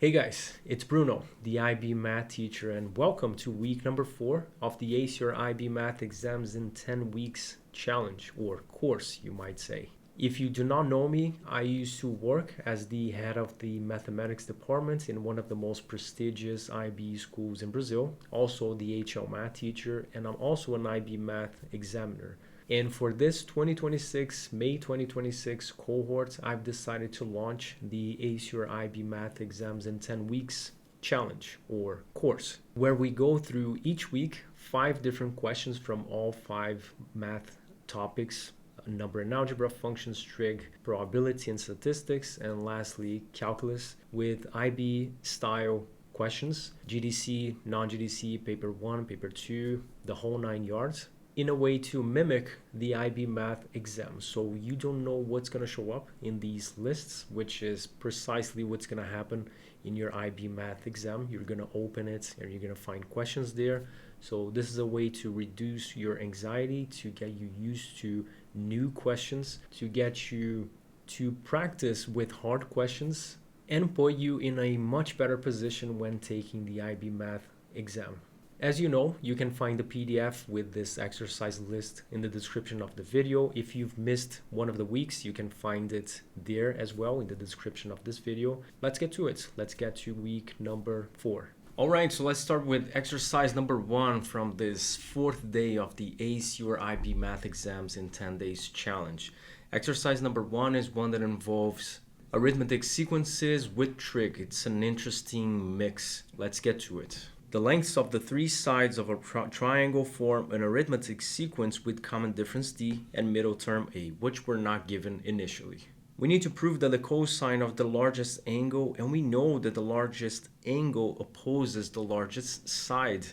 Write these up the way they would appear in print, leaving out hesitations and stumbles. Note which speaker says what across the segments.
Speaker 1: Hey guys, it's Bruno, the IB Math teacher, and welcome to week number 4 of the Ace Your IB Math Exams in 10 Weeks challenge, or course, you might say. If you do not know me, I used to work as the head of the mathematics department in one of the most prestigious IB schools in Brazil, also the HL Math teacher, and I'm also an IB Math examiner. And for this May 2026 cohort, I've decided to launch the Ace Your IB Math Exams in 10 Weeks challenge or course, where we go through each week 5 different questions from all 5 math topics: number and algebra, functions, trig, probability and statistics, and lastly, calculus, with IB style questions, GDC, non-GDC, paper 1, paper 2, the whole 9 yards, in a way to mimic the IB Math exam. So you don't know what's going to show up in these lists, which is precisely what's going to happen in your IB Math exam. You're going to open it and you're going to find questions there. So this is a way to reduce your anxiety, to get you used to new questions, to get you to practice with hard questions, and put you in a much better position when taking the IB Math exam. As you know, you can find the PDF with this exercise list in the description of the video. If you've missed one of the weeks, you can find it there as well in the description of this video. Let's get to it. Let's get to week number 4. All right, so let's start with exercise number 1 from this 4th day of the Ace Your IB Math Exams in 10 Days challenge. Exercise number 1 is one that involves arithmetic sequences with trig. It's an interesting mix. Let's get to it. The lengths of the 3 sides of a triangle form an arithmetic sequence with common difference d and middle term a, which were not given initially. We need to prove that the cosine of the largest angle, and we know that the largest angle opposes the largest side,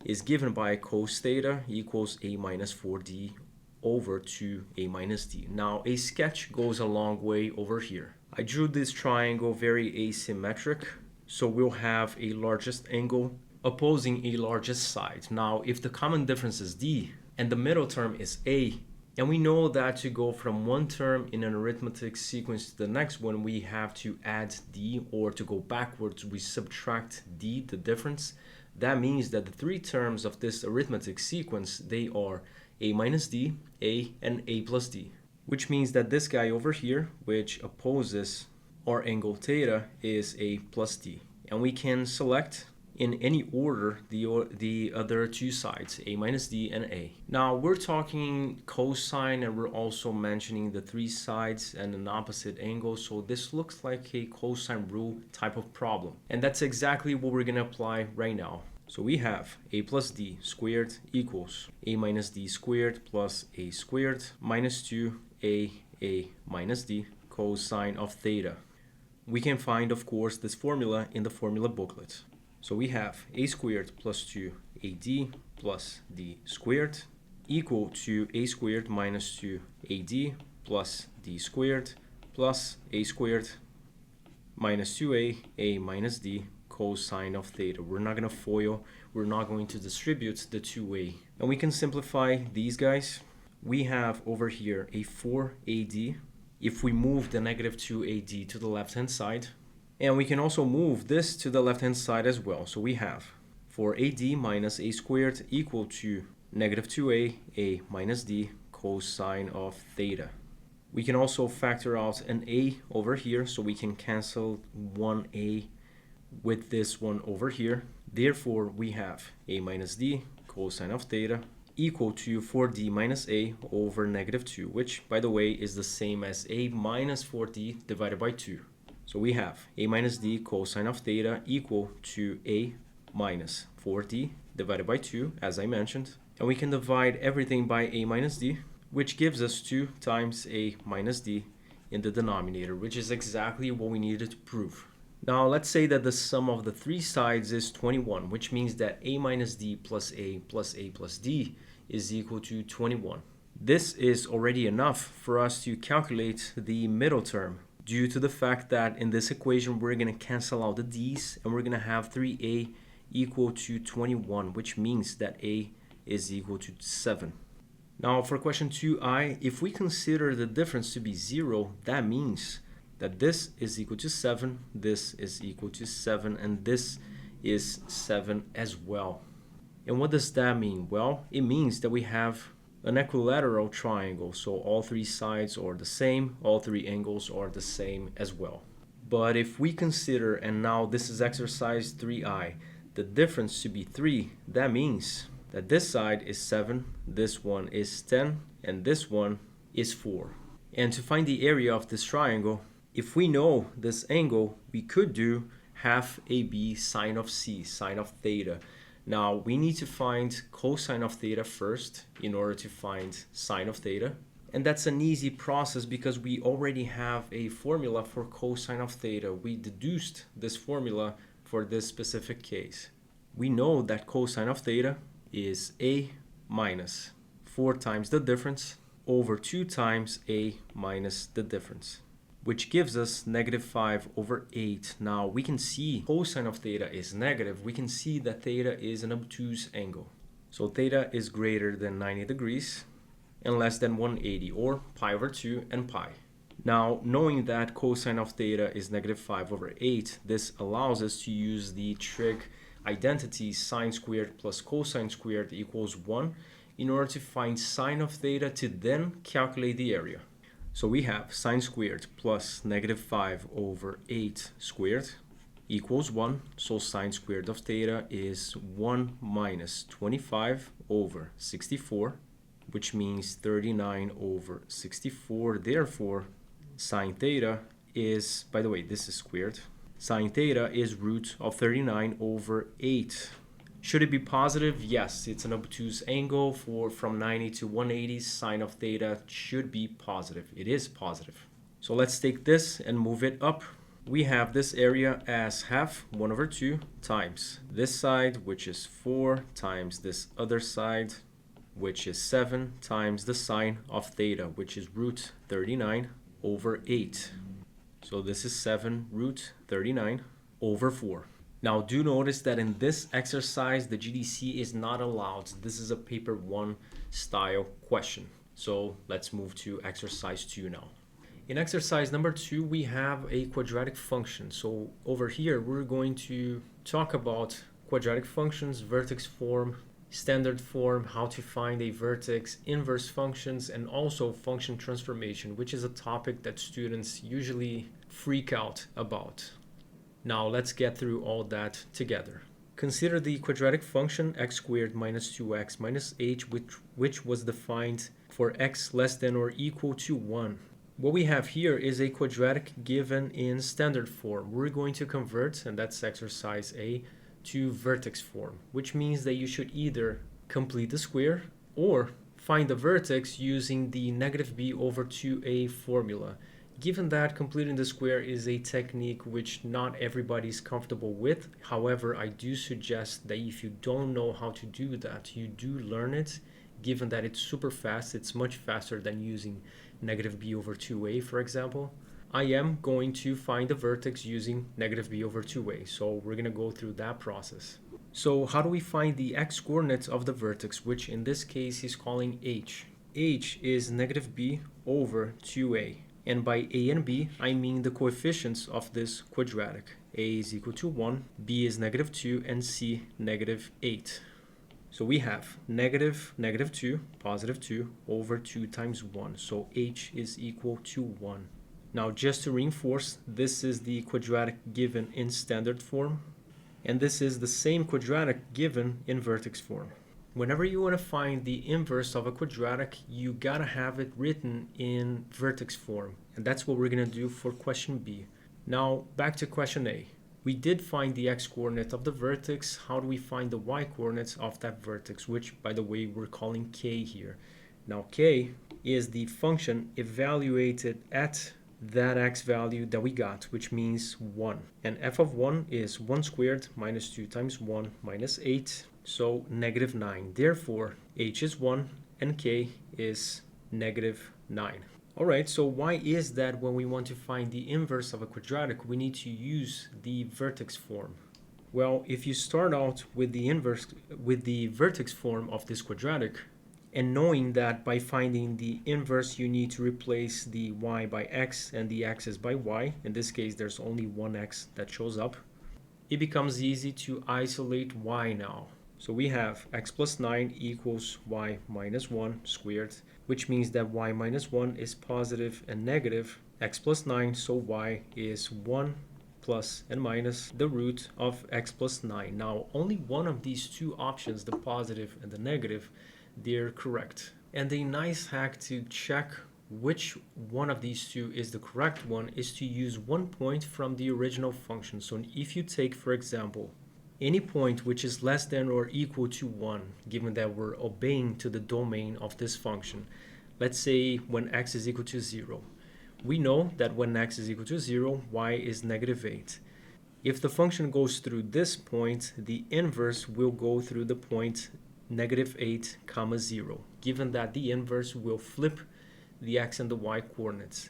Speaker 1: is given by cos theta equals a minus 4d over 2a minus d. Now, a sketch goes a long way over here. I drew this triangle very asymmetric, so we'll have a largest angle opposing a largest side. Now, if the common difference is d and the middle term is a, and we know that to go from one term in an arithmetic sequence to the next one, we have to add d, or to go backwards, we subtract d, the difference. That means that the 3 terms of this arithmetic sequence, they are a minus d, a, and a plus d, which means that this guy over here, which opposes our angle theta, is a plus d. And we can select in any order the other 2 sides, a minus d and a. Now we're talking cosine, and we're also mentioning the 3 sides and an opposite angle, so this looks like a cosine rule type of problem, and that's exactly what we're going to apply right now. So we have a plus d squared equals a minus d squared plus a squared minus 2a minus d cosine of theta. We can find, of course, this formula in the formula booklet. So we have a squared plus 2ad plus d squared equal to a squared minus 2ad plus d squared plus a squared minus 2a minus d cosine of theta. We're not going to FOIL, we're not going to distribute the 2a. And we can simplify these guys. We have over here a 4ad if we move the negative 2ad to the left-hand side. And we can also move this to the left-hand side as well. So we have 4ad minus a squared equal to negative 2a minus d cosine of theta. We can also factor out an a over here, so we can cancel 1a with this one over here. Therefore, we have a minus d cosine of theta equal to 4d minus a over negative 2, which, by the way, is the same as a minus 4d divided by 2. So we have a minus d cosine of theta equal to a minus 4d divided by 2, as I mentioned. And we can divide everything by a minus d, which gives us 2 times a minus d in the denominator, which is exactly what we needed to prove. Now let's say that the sum of the 3 sides is 21, which means that a minus d plus a plus d is equal to 21. This is already enough for us to calculate the middle term, due to the fact that in this equation we're going to cancel out the d's and we're going to have 3a equal to 21, which means that a is equal to 7. Now for question 2i, if we consider the difference to be 0, that means that this is equal to 7, this is equal to 7, and this is 7 as well. And what does that mean? Well, it means that we have an equilateral triangle, so all three sides are the same, all three angles are the same as well. But if we consider, and now this is exercise 3I, the difference to be 3, that means that this side is 7, this one is 10, and this one is 4. And to find the area of this triangle, if we know this angle, we could do half AB sine of C, sine of theta. Now we need to find cosine of theta first in order to find sine of theta. And that's an easy process because we already have a formula for cosine of theta. We deduced this formula for this specific case. We know that cosine of theta is A minus 4 times the difference over 2 times A minus the difference, which gives us negative 5 over 8. Now we can see cosine of theta is negative. We can see that theta is an obtuse angle. So theta is greater than 90 degrees and less than 180, or pi over 2 and pi. Now, knowing that cosine of theta is negative 5 over 8, this allows us to use the trig identity sine squared plus cosine squared equals 1 in order to find sine of theta to then calculate the area. So we have sine squared plus negative 5 over 8 squared equals 1. So sine squared of theta is 1 minus 25 over 64, which means 39 over 64. Therefore, sine theta is, by the way, this is squared. Sine theta is root of 39 over 8. Should it be positive? Yes, it's an obtuse angle from 90 to 180. Sine of theta should be positive. It is positive. So let's take this and move it up. We have this area as half 1 over 2 times this side, which is 4, times this other side, which is 7, times the sine of theta, which is root 39 over 8. So this is 7 root 39 over 4. Now do notice that in this exercise, the GDC is not allowed. This is a paper 1 style question. So let's move to exercise 2 now. In exercise number 2, we have a quadratic function. So over here, we're going to talk about quadratic functions, vertex form, standard form, how to find a vertex, inverse functions, and also function transformation, which is a topic that students usually freak out about. Now let's get through all that together. Consider the quadratic function x squared minus 2x minus h, which was defined for x less than or equal to 1. What we have here is a quadratic given in standard form. We're going to convert, and that's exercise A, to vertex form, which means that you should either complete the square or find the vertex using the negative b over 2a formula. Given that completing the square is a technique which not everybody is comfortable with, however, I do suggest that if you don't know how to do that, you do learn it, given that it's super fast. It's much faster than using negative b over 2a, for example. I am going to find the vertex using negative b over 2a, so we're going to go through that process. So how do we find the x-coordinates of the vertex, which in this case he's calling h? H is negative b over 2a. And by a and b, I mean the coefficients of this quadratic. A is equal to 1, b is negative 2, and c negative 8. So we have negative 2, positive 2, over 2 times 1. So h is equal to 1. Now just to reinforce, this is the quadratic given in standard form. And this is the same quadratic given in vertex form. Whenever you want to find the inverse of a quadratic, you gotta have it written in vertex form. And that's what we're gonna do for question B. Now back to question A. We did find the x-coordinate of the vertex. How do we find the y-coordinates of that vertex, which by the way we're calling k here. Now k is the function evaluated at that x value that we got, which means 1. And f of 1 is 1 squared minus 2 times 1 minus 8. So negative 9. Therefore, h is 1 and k is negative 9. Alright, so why is that when we want to find the inverse of a quadratic, we need to use the vertex form? Well, if you start out with the vertex form of this quadratic, And knowing that by finding the inverse, you need to replace the y by x and the x's by y. In this case, there's only one x that shows up. It becomes easy to isolate y now. So we have x plus 9 equals y minus 1 squared, which means that y minus 1 is positive and negative x plus 9, so y is 1 plus and minus the root of x plus 9. Now, only one of these two options, the positive and the negative, they're correct. And a nice hack to check which one of these two is the correct one is to use one point from the original function. So if you take, for example, any point which is less than or equal to 1, given that we're obeying to the domain of this function, let's say when x is equal to 0. We know that when x is equal to 0, y is negative 8. If the function goes through this point, the inverse will go through the point negative 8, comma 0, given that the inverse will flip the x and the y coordinates.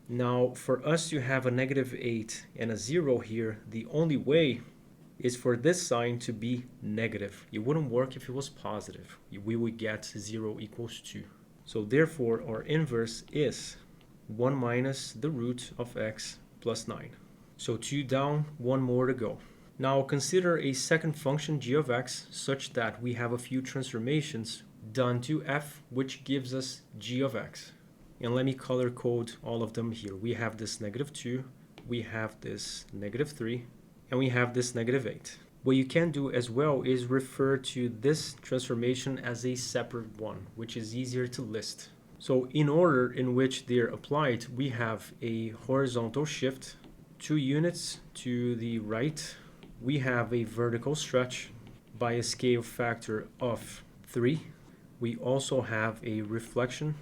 Speaker 1: Now, for us to have a negative 8 and a 0 here, the only way is for this sign to be negative. It wouldn't work if it was positive. We would get 0 equals 2. So therefore, our inverse is 1 minus the root of x plus 9. So 2 down, 1 more to go. Now consider a second function g of x such that we have a few transformations done to f, which gives us g of x. And let me color code all of them here. We have this negative 2, we have this negative 3, and we have this negative 8. What you can do as well is refer to this transformation as a separate one, which is easier to list. So in order in which they're applied, we have a horizontal shift, 2 units to the right. We have a vertical stretch by a scale factor of 3. We also have a reflection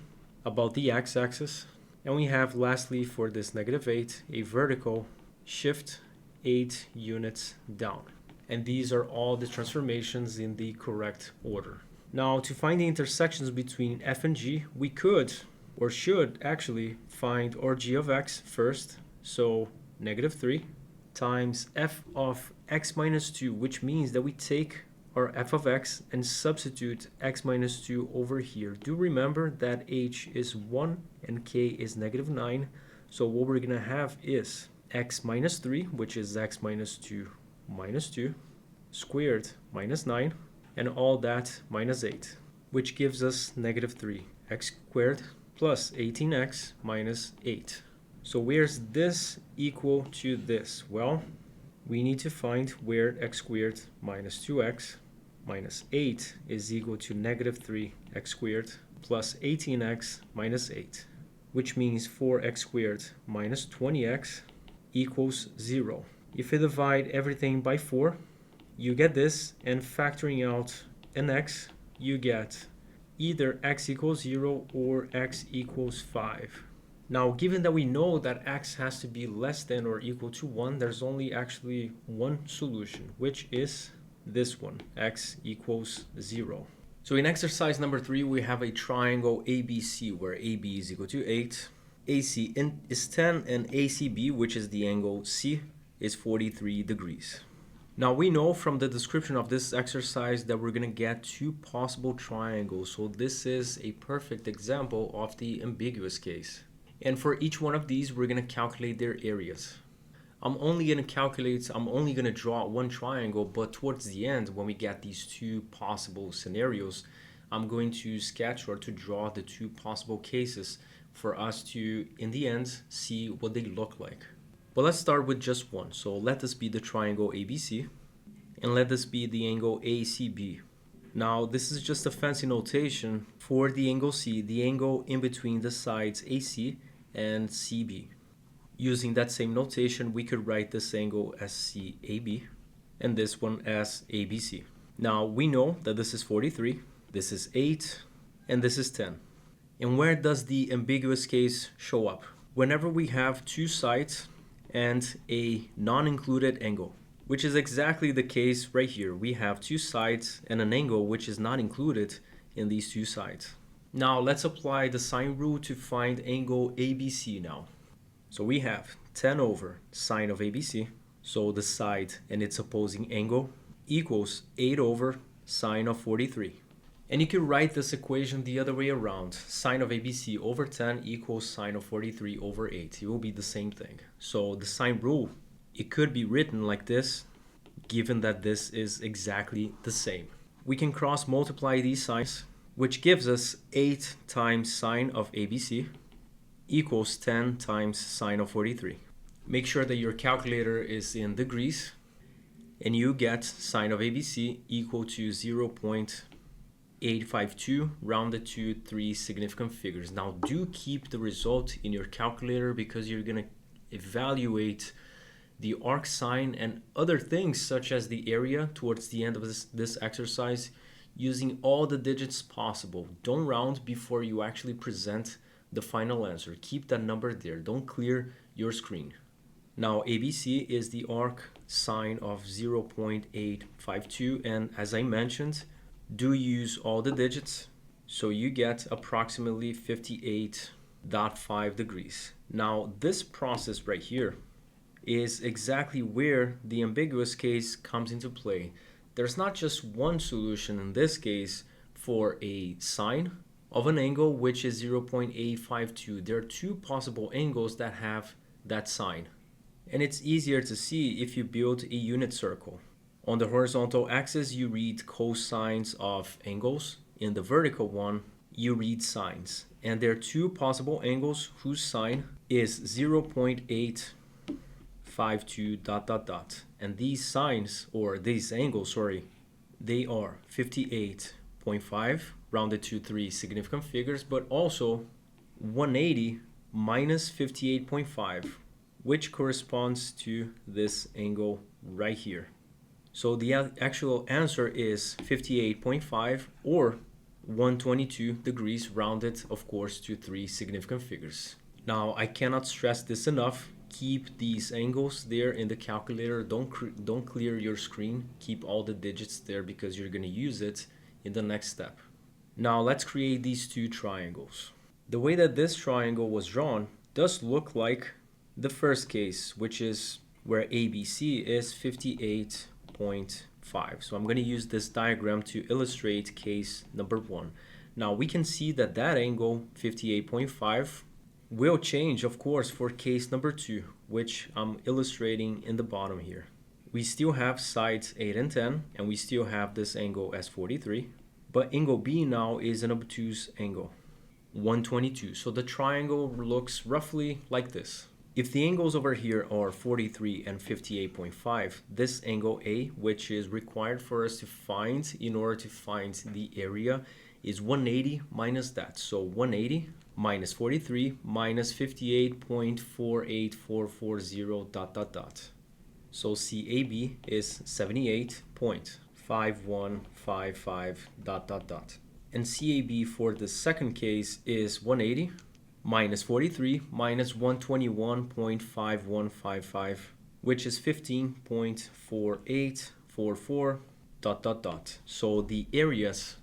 Speaker 1: about the x-axis. And we have lastly for this negative 8, a vertical shift 8 units down. And these are all the transformations in the correct order. Now to find the intersections between f and g, we could or should actually find our g of x first. So negative 3 times f of x minus 2, which means that we take our f of x and substitute x minus 2 over here. Do remember that h is 1 and k is negative 9. So what we're going to have is x minus 3, which is x minus 2 squared minus 9, and all that minus 8, which gives us negative 3 x squared plus 18x minus 8. So where's this equal to this? Well, we need to find where x squared minus 2x minus 8 is equal to negative 3x squared plus 18x minus 8, which means 4x squared minus 20x equals 0. If you divide everything by 4, you get this, and factoring out an x, you get either x equals 0 or x equals 5. Now, given that we know that x has to be less than or equal to 1, there's only actually one solution, which is this one, x equals 0. So in exercise number 3, we have a triangle ABC where AB is equal to 8, AC is 10, and ACB, which is the angle C, is 43 degrees. Now we know from the description of this exercise that we're going to get two possible triangles, so this is a perfect example of the ambiguous case. And for each one of these, we're going to calculate their areas. I'm only going to draw one triangle, but towards the end, when we get these two possible scenarios, I'm going to sketch or to draw the two possible cases for us to, in the end, see what they look like. But let's start with just one. So let this be the triangle ABC, and let this be the angle ACB. Now, this is just a fancy notation for the angle C, the angle in between the sides AC and CB. Using that same notation, we could write this angle as CAB and this one as ABC. Now, we know that this is 43, this is 8, and this is 10. And where does the ambiguous case show up? Whenever we have two sides and a non-included angle, which is exactly the case right here. We have two sides and an angle which is not included in these two sides. Now let's apply the sine rule to find angle ABC now. So we have 10 over sine of ABC, so the side and its opposing angle, equals 8 over sine of 43. And you can write this equation the other way around. Sine of ABC over 10 equals sine of 43 over 8. It will be the same thing. So the sine rule, it could be written like this, given that this is exactly the same. We can cross multiply these signs, which gives us 8 times sine of ABC equals 10 times sine of 43. Make sure that your calculator is in degrees, and you get sine of ABC equal to 0.852 rounded to 3 significant figures. Now do keep the result in your calculator because you're going to evaluate the arc sine and other things such as the area towards the end of this exercise using all the digits possible. Don't round before you actually present the final answer. Keep that number there. Don't clear your screen. Now ABC is the arc sine of 0.852, and as I mentioned, do use all the digits, so you get approximately 58.5 degrees. Now this process right here is exactly where the ambiguous case comes into play. There's not just one solution in this case for a sine of an angle which is 0.852. There are two possible angles that have that sign. And it's easier to see if you build a unit circle. On the horizontal axis, you read cosines of angles. In the vertical one, you read sines. And there are two possible angles whose sine is 0.852 and these sines, or these angles, they are 58.5 rounded to 3 significant figures, but also 180 minus 58.5, which corresponds to this angle right here. So the actual answer is 58.5 or 122 degrees rounded, of course, to 3 significant figures. Now, I cannot stress this enough. Keep these angles there in the calculator. Don't clear your screen. Keep all the digits there because you're going to use it in the next step. Now, let's create these two triangles. The way that this triangle was drawn does look like the first case, which is where ABC is 58.5. So I'm going to use this diagram to illustrate case number 1. Now we can see that that angle 58.5 will change, of course, for case number 2, which I'm illustrating in the bottom here. We still have sides 8 and 10, and we still have this angle as 43, but angle B now is an obtuse angle, 122. So the triangle looks roughly like this. If the angles over here are 43 and 58.5, this angle A, which is required for us to find in order to find the area, is 180 minus that. So 180 minus 43 minus 58.48440 ... So CAB is 78.5155 ... And CAB for the second case is 180 minus 43 minus 121.5155, which is 15.4844 ... So the areas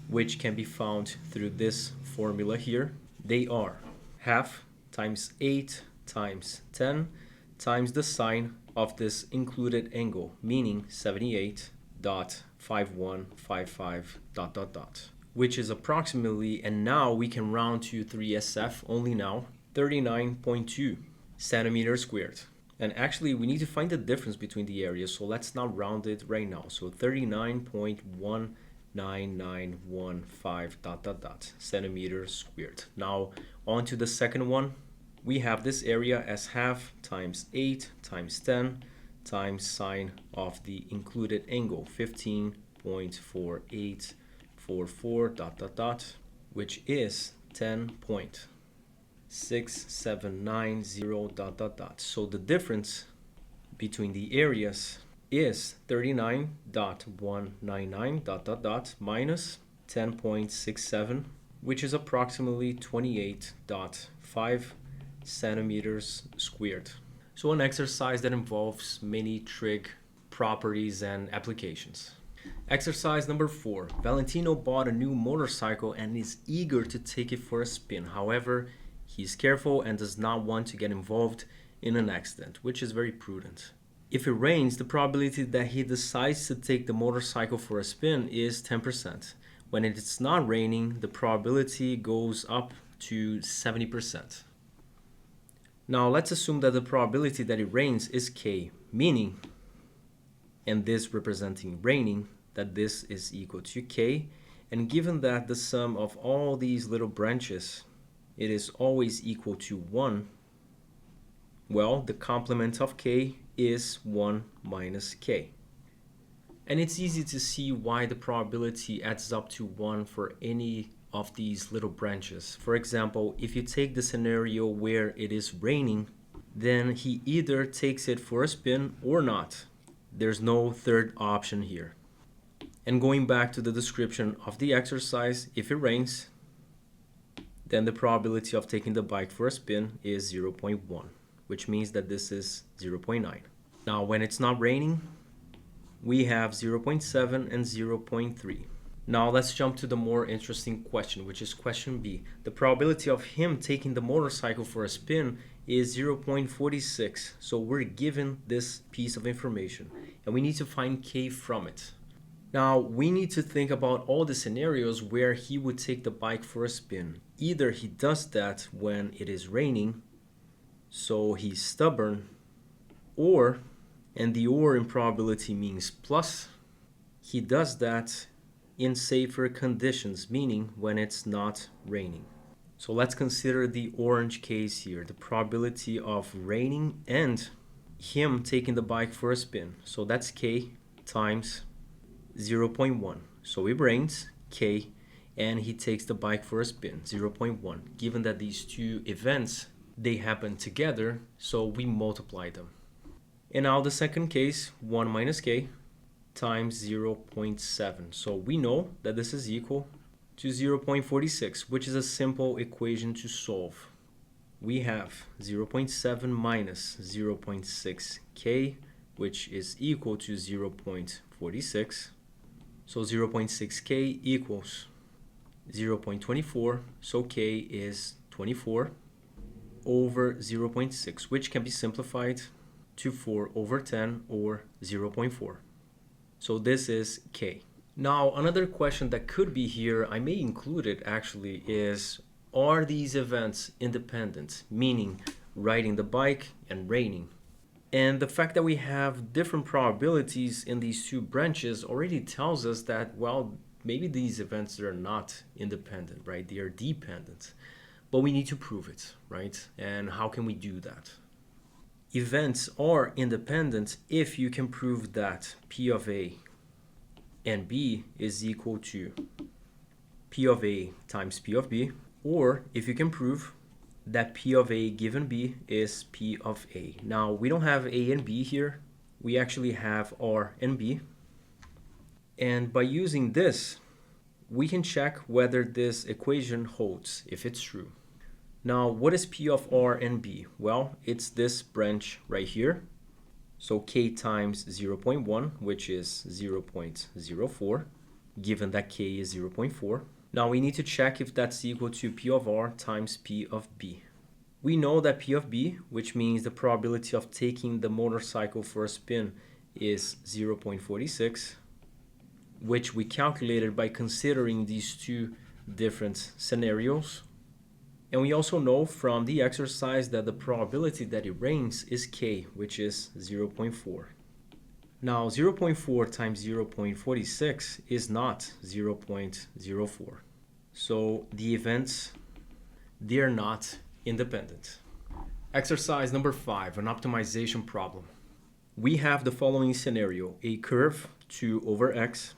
Speaker 1: which can be found through this formula here, they are half times 8 times 10 times the sine of this included angle, meaning 78.5155 ... which is approximately, and now we can round to 3SF only now, 39.2 centimeters squared. And actually we need to find the difference between the areas, so let's not round it right now. So 39.19915 ... centimeters squared. Now on to the second one. We have this area as half times 8 times 10 times sine of the included angle, 15.4844 ... which is 10.6790 ... So the difference between the areas is 39.199 ... minus 10.67, which is approximately 28.5 centimeters squared. So an exercise that involves many trig properties and applications. Exercise number 4. Valentino bought a new motorcycle and is eager to take it for a spin. However, he's careful and does not want to get involved in an accident, which is very prudent. If it rains, the probability that he decides to take the motorcycle for a spin is 10%. When it's not raining, the probability goes up to 70%. Now let's assume that the probability that it rains is k, meaning, and this representing raining, that this is equal to k, and given that the sum of all these little branches, it is always equal to 1, well, the complement of k is 1 minus k. And it's easy to see why the probability adds up to 1 for any of these little branches. For example, if you take the scenario where it is raining, then he either takes it for a spin or not. There's no third option here. And going back to the description of the exercise, if it rains, then the probability of taking the bike for a spin is 0.1, which means that this is 0.9. Now, when it's not raining, we have 0.7 and 0.3. Now let's jump to the more interesting question, which is question B. The probability of him taking the motorcycle for a spin is 0.46. So we're given this piece of information and we need to find k from it. Now we need to think about all the scenarios where he would take the bike for a spin. Either he does that when it is raining, so he's stubborn, or, and the or in probability means plus, he does that in safer conditions, meaning when it's not raining. So let's consider the orange case here, the probability of raining and him taking the bike for a spin. So that's k times 0.1. So it rains, k, and he takes the bike for a spin, 0.1. Given that these two events, they happen together, so we multiply them. And now the second case, 1 minus k times 0.7. So we know that this is equal to 0.46, which is a simple equation to solve. We have 0.7 minus 0.6k, which is equal to 0.46. So 0.6k equals 0.24, so k is 24 over 0.6, which can be simplified to 4 over 10 or 0.4. So this is k. Now another question that could be here, I may include it actually, is are these events independent? Meaning riding the bike and raining. And the fact that we have different probabilities in these two branches already tells us that, well, maybe these events are not independent, right? They are dependent. But we need to prove it, right? And how can we do that? Events are independent if you can prove that P of A and B is equal to P of A times P of B, or if you can prove that P of A given B is P of A. Now, we don't have A and B here. We actually have R and B. And by using this, we can check whether this equation holds, if it's true. Now, what is P of R and B? Well, it's this branch right here. So k times 0.1, which is 0.04, given that k is 0.4. Now we need to check if that's equal to P of R times P of B. We know that P of B, which means the probability of taking the motorcycle for a spin, is 0.46, which we calculated by considering these two different scenarios. And we also know from the exercise that the probability that it rains is k, which is 0.4. Now 0.4 times 0.46 is not 0.04. So the events, they're not independent. Exercise number 5, an optimization problem. We have the following scenario, a curve 2 over x,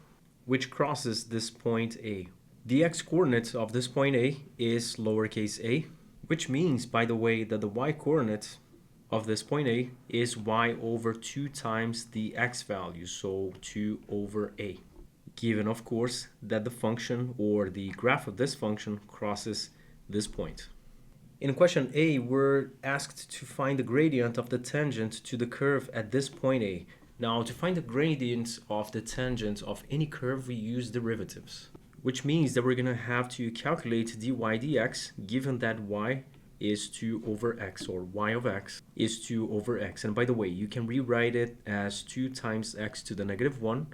Speaker 1: which crosses this point A. The x-coordinate of this point A is lowercase a, which means, by the way, that the y-coordinate of this point A is y over 2 times the x value, so 2 over a. Given, of course, that the function or the graph of this function crosses this point. In question A, we're asked to find the gradient of the tangent to the curve at this point A. Now, to find the gradient of the tangent of any curve, we use derivatives, which means that we're going to have to calculate dy dx, given that y is 2 over x, or y of x is 2 over x. And by the way, you can rewrite it as 2 times x to the negative 1,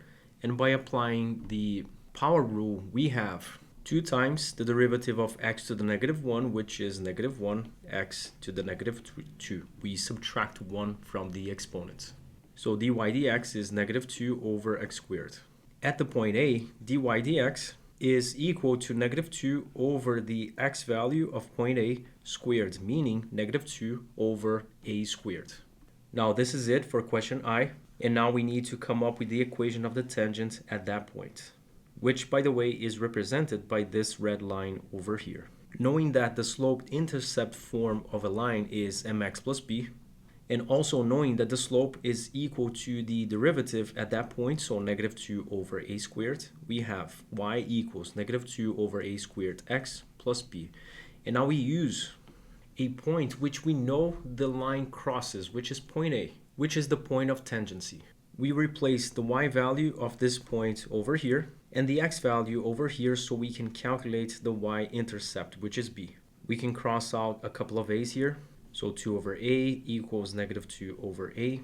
Speaker 1: and by applying the power rule, we have 2 times the derivative of x to the negative 1, which is negative 1, x to the negative 2. We subtract 1 from the exponents. So dy dx is negative 2 over x squared. At the point A, dy dx is equal to negative 2 over the x value of point A squared, meaning negative 2 over a squared. Now this is it for question I, and now we need to come up with the equation of the tangent at that point, which by the way is represented by this red line over here. Knowing that the slope-intercept form of a line is mx plus b, and also knowing that the slope is equal to the derivative at that point, so negative 2 over a squared, we have y equals negative 2 over a squared x plus b. And now we use a point which we know the line crosses, which is point A, which is the point of tangency. We replace the y value of this point over here and the x value over here so we can calculate the y-intercept, which is b. We can cross out a couple of a's here. So 2 over a equals negative 2 over a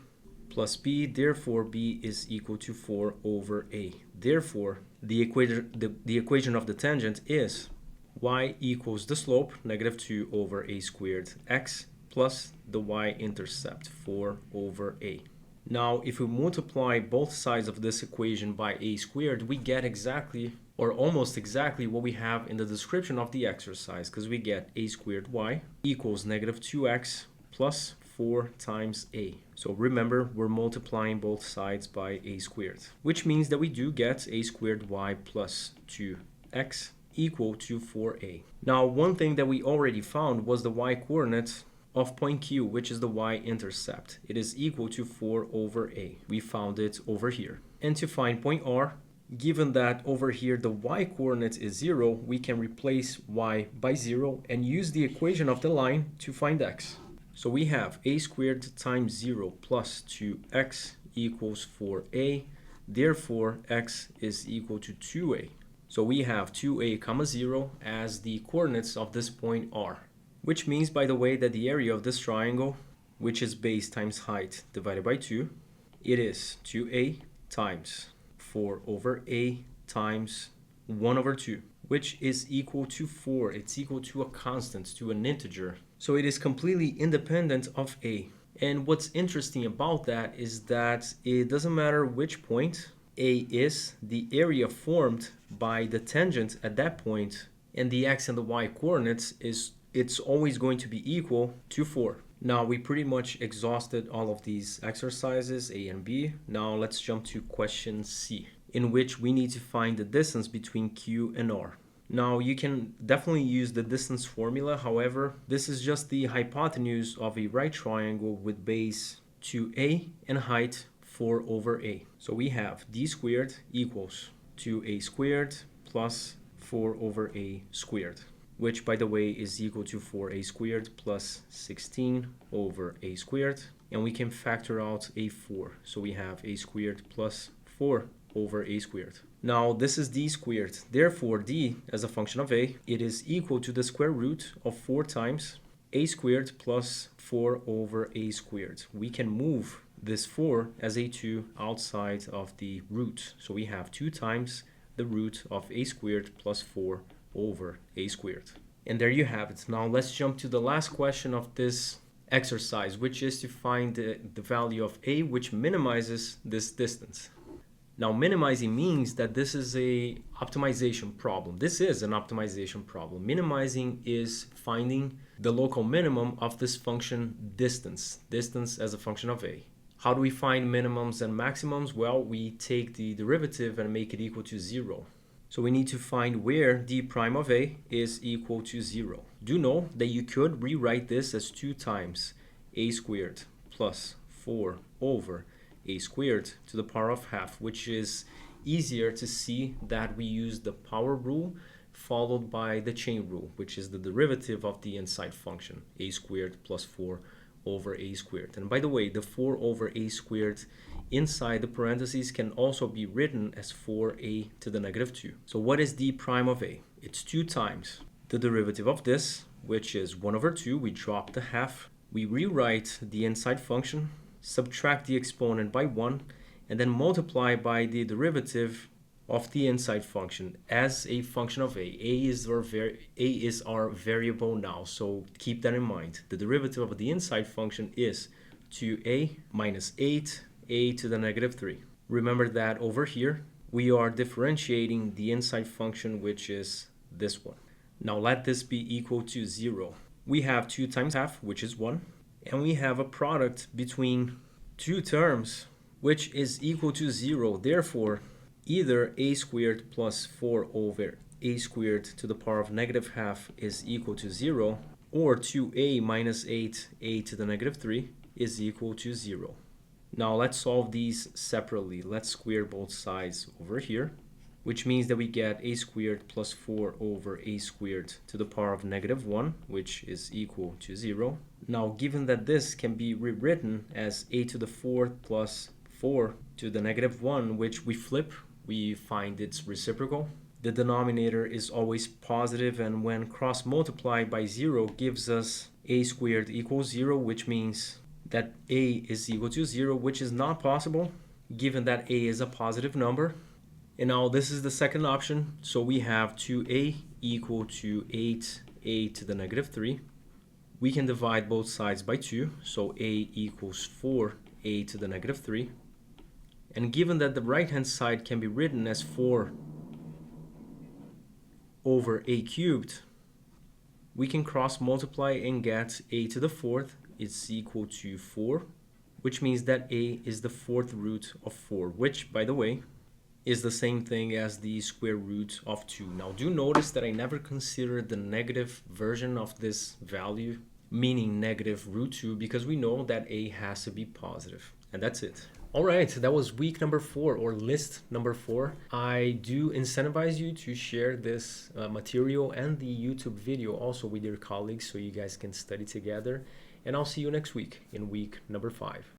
Speaker 1: plus b. Therefore, b is equal to 4 over a. Therefore, the equation of the tangent is y equals the slope, negative 2 over a squared x, plus the y-intercept, 4 over a. Now, if we multiply both sides of this equation by a squared, we get exactly, or almost exactly, what we have in the description of the exercise, because we get a squared y equals negative 2x plus 4 times a. So remember, we're multiplying both sides by a squared, which means that we do get a squared y plus 2x equal to 4a. Now, one thing that we already found was the y-coordinate of point Q, which is the y-intercept. It is equal to 4 over a. We found it over here. And to find point R, given that over here the y-coordinate is 0, we can replace y by 0 and use the equation of the line to find x. So we have a squared times 0 plus 2x equals 4a. Therefore, x is equal to 2a. So we have 2a comma 0 as the coordinates of this point R. Which means, by the way, that the area of this triangle, which is base times height divided by 2, it is 2a times 4 over a times 1 over 2, which is equal to 4. It's equal to a constant, to an integer. So it is completely independent of a. And what's interesting about that is that it doesn't matter which point a is, the area formed by the tangent at that point and the x and the y coordinates it's always going to be equal to 4. Now we pretty much exhausted all of these exercises, A and B. Now let's jump to question C, in which we need to find the distance between Q and R. Now you can definitely use the distance formula. However, this is just the hypotenuse of a right triangle with base 2a and height 4 over a. So we have d squared equals 2a squared plus 4 over a squared, which by the way is equal to 4a squared plus 16 over a squared. And we can factor out a 4. So we have a squared plus 4 over a squared. Now this is d squared. Therefore d, as a function of a, it is equal to the square root of 4 times a squared plus 4 over a squared. We can move this 4 as a 2 outside of the root. So we have 2 times the root of a squared plus 4 over a squared. And there you have it. Now let's jump to the last question of this exercise, which is to find the value of a, which minimizes this distance. Now minimizing means that this is a optimization problem. This is an optimization problem. Minimizing is finding the local minimum of this function distance as a function of a. How do we find minimums and maximums? Well, we take the derivative and make it equal to 0. So we need to find where d prime of a is equal to 0. Do know that you could rewrite this as 2 times a squared plus 4 over a squared to the power of half, which is easier to see that we use the power rule followed by the chain rule, which is the derivative of the inside function, a squared plus 4 over a squared. And by the way, the 4 over a squared inside the parentheses can also be written as 4a to the negative 2. So what is d prime of a? It's 2 times the derivative of this, which is 1 over 2. We drop the half. We rewrite the inside function, subtract the exponent by 1, and then multiply by the derivative of the inside function as a function of a. A is our variable now, so keep that in mind. The derivative of the inside function is 2a minus 8a to the negative 3. Remember that over here we are differentiating the inside function, which is this one. Now let this be equal to 0. We have 2 times half, which is 1, and we have a product between two terms, which is equal to 0. Therefore, either a squared plus 4 over a squared to the power of negative half is equal to 0, or 2a minus 8a to the negative 3 is equal to 0. Now let's solve these separately. Let's square both sides over here, which means that we get a squared plus 4 over a squared to the power of negative 1, which is equal to 0. Now, given that this can be rewritten as a to the 4th plus 4 to the negative 1, which we flip, we find its reciprocal. The denominator is always positive, and when cross multiplied by 0 gives us a squared equals 0, which means that a is equal to 0, which is not possible given that a is a positive number. And now this is the second option, so we have 2a equal to 8a to the negative 3. We can divide both sides by 2, so a equals 4a to the negative 3. And given that the right hand side can be written as 4 over a cubed, we can cross multiply and get a to the 4th is equal to 4, which means that a is the 4th root of 4, which, by the way, is the same thing as the square root of 2. Now do notice that I never considered the negative version of this value, meaning negative root 2, because we know that a has to be positive. And that's it. All right, that was week number 4, or list number 4. I do incentivize you to share this material and the YouTube video also with your colleagues so you guys can study together. And I'll see you next week in week number 5.